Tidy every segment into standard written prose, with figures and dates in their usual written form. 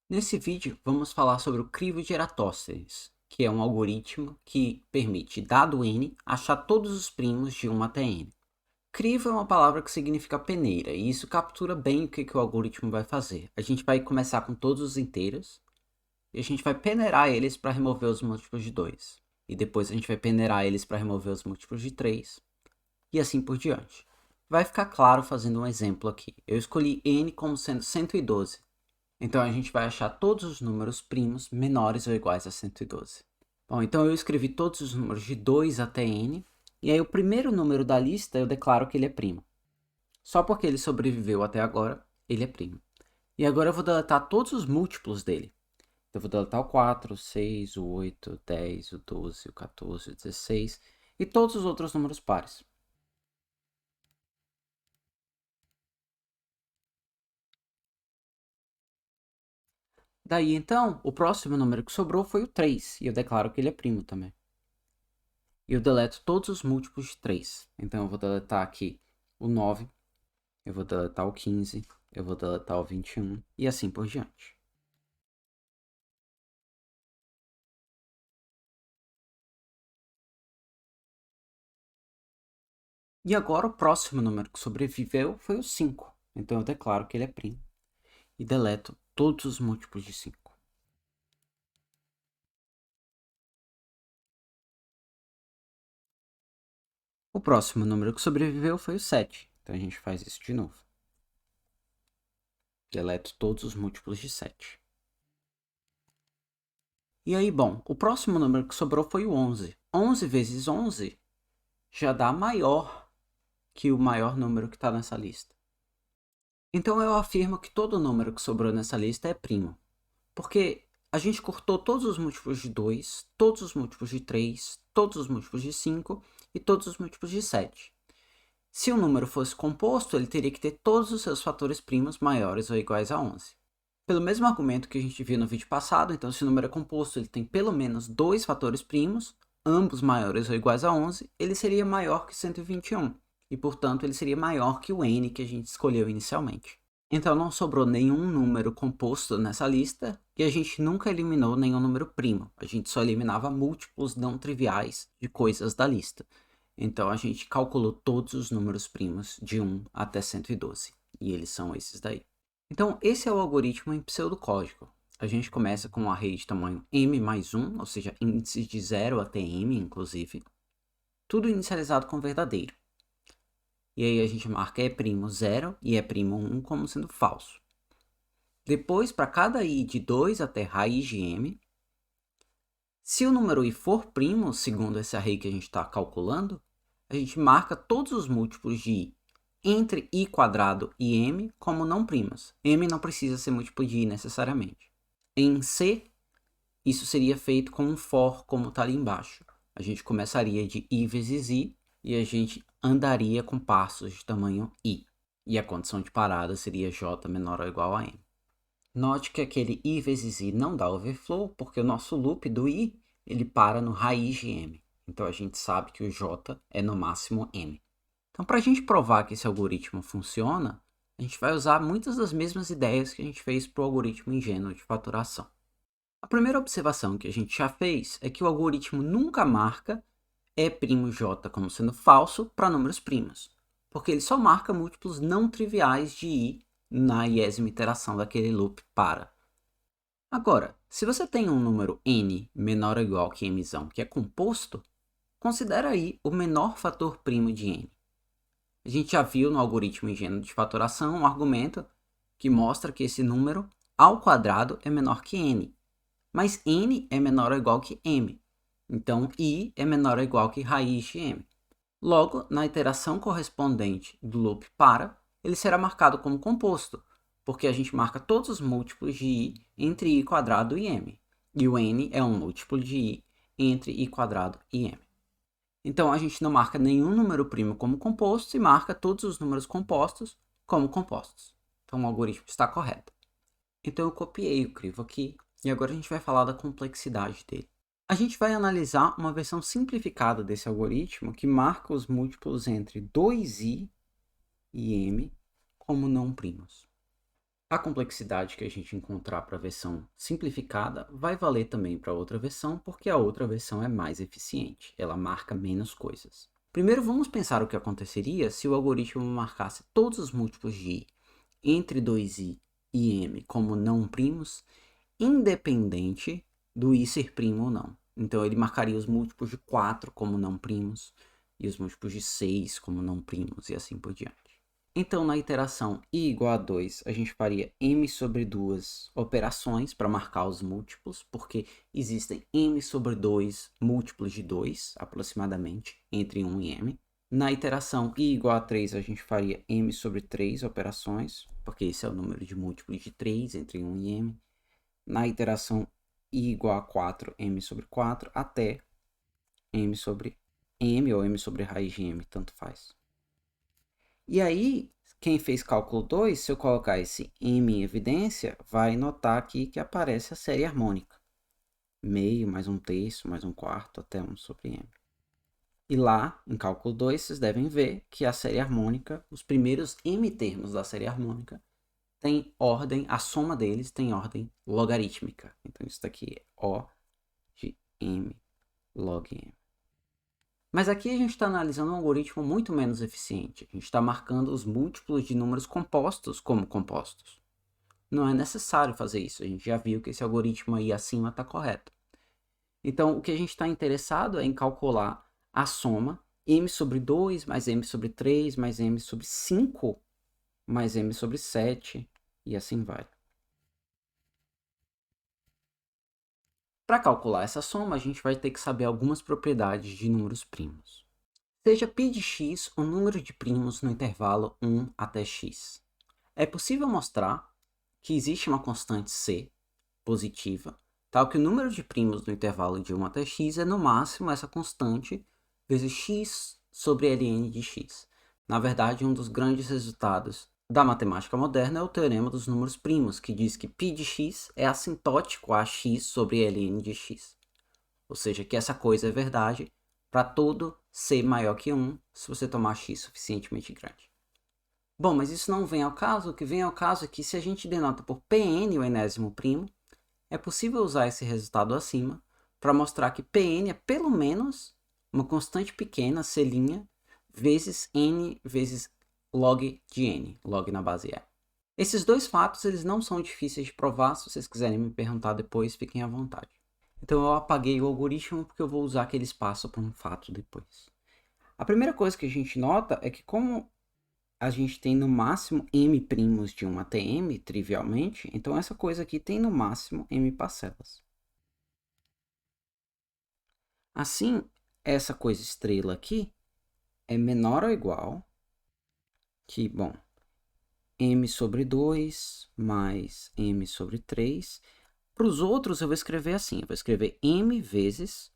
Nesse vídeo, vamos falar sobre o crivo de Eratosthenes, que é um algoritmo que permite, dado n, achar todos os primos de 1 até n. Crivo é uma palavra que significa peneira, e isso captura bem o que o algoritmo vai fazer. A gente vai começar com todos os inteiros, e a gente vai peneirar eles para remover os múltiplos de 2. E depois a gente vai peneirar eles para remover os múltiplos de 3, e assim por diante. Vai ficar claro fazendo um exemplo aqui. Eu escolhi n como sendo 112. Então, a gente vai achar todos os números primos menores ou iguais a 112. Bom, então eu escrevi todos os números de 2 até n, e aí o primeiro número da lista eu declaro que ele é primo. Só porque ele sobreviveu até agora, ele é primo. E agora eu vou deletar todos os múltiplos dele. Então, eu vou deletar o 4, o 6, o 8, o 10, o 12, o 14, o 16 e todos os outros números pares. Daí, então, o próximo número que sobrou foi o 3, e eu declaro que ele é primo também. E eu deleto todos os múltiplos de 3. Então, eu vou deletar aqui o 9, eu vou deletar o 15, eu vou deletar o 21 e assim por diante. E agora o próximo número que sobreviveu foi o 5. Então, eu declaro que ele é primo. E deleto todos os múltiplos de 5. O próximo número que sobreviveu foi o 7. Então, a gente faz isso de novo. Deleto todos os múltiplos de 7. E aí, bom, o próximo número que sobrou foi o 11. 11 vezes 11 já dá maior que o maior número que está nessa lista. Então eu afirmo que todo número que sobrou nessa lista é primo, porque a gente cortou todos os múltiplos de 2, todos os múltiplos de 3, todos os múltiplos de 5 e todos os múltiplos de 7. Se o número fosse composto, ele teria que ter todos os seus fatores primos maiores ou iguais a 11. Pelo mesmo argumento que a gente viu no vídeo passado, então se o número é composto, ele tem pelo menos 2 fatores primos, ambos maiores ou iguais a 11, ele seria maior que 121, e portanto ele seria maior que o n que a gente escolheu inicialmente. Então não sobrou nenhum número composto nessa lista, e a gente nunca eliminou nenhum número primo, a gente só eliminava múltiplos não triviais de coisas da lista. Então a gente calculou todos os números primos de 1 até 112, e eles são esses daí. Então, esse é o algoritmo em pseudocódigo. A gente começa com um array de tamanho m mais 1, ou seja, índices de 0 até m, inclusive. Tudo inicializado com verdadeiro. E aí a gente marca E'0 e E'1 como sendo falso. Depois, para cada i de 2 até raiz de m, se o número i for primo, segundo esse array que a gente está calculando, a gente marca todos os múltiplos de i entre i quadrado e m como não primos. M não precisa ser múltiplo de i necessariamente. Em C, isso seria feito com um for, como está ali embaixo. A gente começaria de i vezes i e a gente andaria com passos de tamanho i. E a condição de parada seria j menor ou igual a m. Note que aquele i vezes i não dá overflow, porque o nosso loop do i ele para no raiz de m. Então a gente sabe que o j é no máximo m. Então, para a gente provar que esse algoritmo funciona, a gente vai usar muitas das mesmas ideias que a gente fez para o algoritmo ingênuo de faturação. A primeira observação que a gente já fez é que o algoritmo nunca marca E'(j) como sendo falso para números primos, porque ele só marca múltiplos não triviais de i na iésima iteração daquele loop para. Agora, se você tem um número n menor ou igual que m que é composto, considera aí o menor fator primo de n. A gente já viu no algoritmo ingênuo de fatoração um argumento que mostra que esse número ao quadrado é menor que n, mas n é menor ou igual que m, então i é menor ou igual que raiz de m. Logo, na iteração correspondente do loop para, ele será marcado como composto, porque a gente marca todos os múltiplos de i entre i quadrado e m, e o n é um múltiplo de i entre i quadrado e m. Então, a gente não marca nenhum número primo como composto e marca todos os números compostos como compostos. Então, o algoritmo está correto. Então, eu copiei o crivo aqui e agora a gente vai falar da complexidade dele. A gente vai analisar uma versão simplificada desse algoritmo que marca os múltiplos entre 2i e m como não primos. A complexidade que a gente encontrar para a versão simplificada vai valer também para a outra versão, porque a outra versão é mais eficiente, ela marca menos coisas. Primeiro, vamos pensar o que aconteceria se o algoritmo marcasse todos os múltiplos de i entre 2i e m como não primos, independente do i ser primo ou não. Então, ele marcaria os múltiplos de 4 como não primos e os múltiplos de 6 como não primos e assim por diante. Então, na iteração i igual a 2, a gente faria m sobre 2 operações para marcar os múltiplos, porque existem m sobre 2 múltiplos de 2, aproximadamente, entre 1 e m. Na iteração i igual a 3, a gente faria m sobre 3 operações, porque esse é o número de múltiplos de 3 entre 1 e m. Na iteração i igual a 4, m sobre 4, até m sobre m ou m sobre raiz de m, tanto faz. E aí, quem fez cálculo 2, se eu colocar esse m em evidência, vai notar aqui que aparece a série harmônica. Meio, mais um terço, mais um quarto, até 1 sobre m. E lá, em cálculo 2, vocês devem ver que a série harmônica, os primeiros m termos da série harmônica, tem ordem, a soma deles tem ordem logarítmica. Então, isso daqui é O de m log m. Mas aqui a gente está analisando um algoritmo muito menos eficiente. A gente está marcando os múltiplos de números compostos como compostos. Não é necessário fazer isso. A gente já viu que esse algoritmo aí acima está correto. Então, o que a gente está interessado é em calcular a soma m sobre 2 mais m sobre 3 mais m sobre 5 mais m sobre 7 e assim vai. Para calcular essa soma, a gente vai ter que saber algumas propriedades de números primos. Seja π de x o número de primos no intervalo 1 até x. É possível mostrar que existe uma constante c positiva, tal que o número de primos no intervalo de 1 até x é no máximo essa constante vezes x sobre ln de x. Na verdade, um dos grandes resultados da matemática moderna é o teorema dos números primos, que diz que π de x é assintótico a x sobre ln de x. Ou seja, que essa coisa é verdade para todo c maior que 1, se você tomar x suficientemente grande. Bom, mas isso não vem ao caso. O que vem ao caso é que se a gente denota por Pn o enésimo primo, é possível usar esse resultado acima para mostrar que Pn é pelo menos uma constante pequena, c', vezes n vezes log de n, log na base e. Esses dois fatos eles não são difíceis de provar. Se vocês quiserem me perguntar depois, fiquem à vontade. Então eu apaguei o algoritmo porque eu vou usar aquele espaço para um fato depois. A primeira coisa que a gente nota é que como a gente tem no máximo m primos de 1 até m, trivialmente, então essa coisa aqui tem no máximo m parcelas. Assim, essa coisa estrela aqui é menor ou igual que, bom, m sobre 2 mais m sobre 3. Para os outros eu vou escrever assim, eu vou escrever m vezes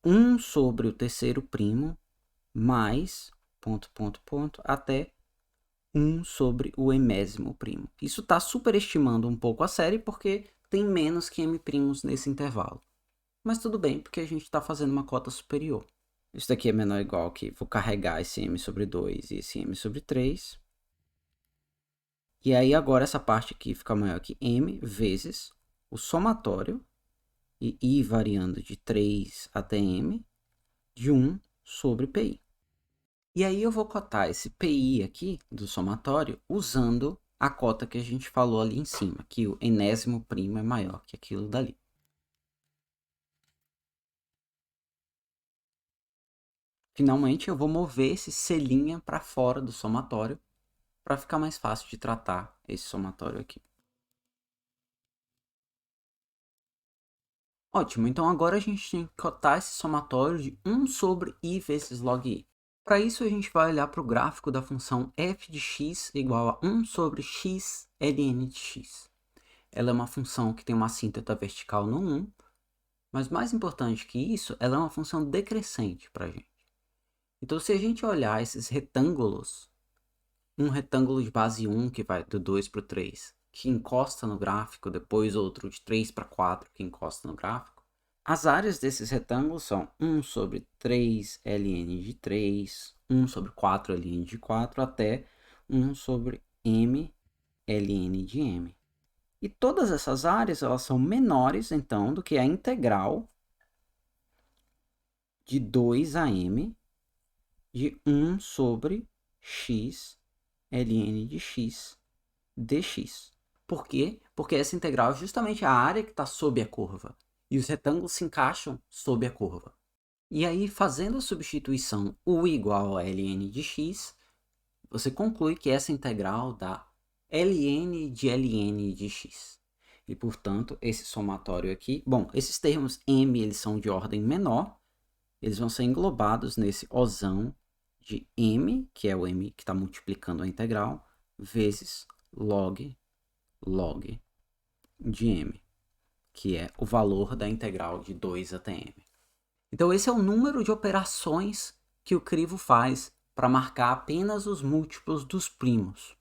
1 sobre o terceiro primo mais até 1 sobre o enésimo primo. Isso está superestimando um pouco a série porque tem menos que m primos nesse intervalo. Mas tudo bem, porque a gente está fazendo uma cota superior. Isso daqui é menor ou igual que vou carregar esse m sobre 2 e esse m sobre 3. E aí agora essa parte aqui fica maior que m vezes o somatório, e i variando de 3 até m, de 1 sobre pi. E aí eu vou cotar esse pi aqui do somatório usando a cota que a gente falou ali em cima, que o enésimo primo é maior que aquilo dali. Finalmente eu vou mover esse c' para fora do somatório para ficar mais fácil de tratar esse somatório aqui. Ótimo, então agora a gente tem que cotar esse somatório de 1 sobre i vezes log i. Para isso, a gente vai olhar para o gráfico da função f de x igual a 1 sobre x ln de x. Ela é uma função que tem uma assíntota vertical no 1, mas mais importante que isso, ela é uma função decrescente para a gente. Então, se a gente olhar esses retângulos, um retângulo de base 1 que vai do 2 para o 3, que encosta no gráfico, depois outro de 3 para 4 que encosta no gráfico, as áreas desses retângulos são 1 sobre 3 ln de 3, 1 sobre 4 ln de 4, até 1 sobre m ln de m. E todas essas áreas elas são menores, então, do que a integral de 2 a m de 1 sobre x ln de x dx. Por quê? Porque essa integral é justamente a área que está sob a curva. E os retângulos se encaixam sob a curva. E aí, fazendo a substituição u igual a ln de x, você conclui que essa integral dá ln de x. E, portanto, esse somatório aqui... Bom, esses termos m eles são de ordem menor. Eles vão ser englobados nesse osão de m, que é o m que está multiplicando a integral, vezes log de m, que é o valor da integral de 2 até m. Então, esse é o número de operações que o crivo faz para marcar apenas os múltiplos dos primos.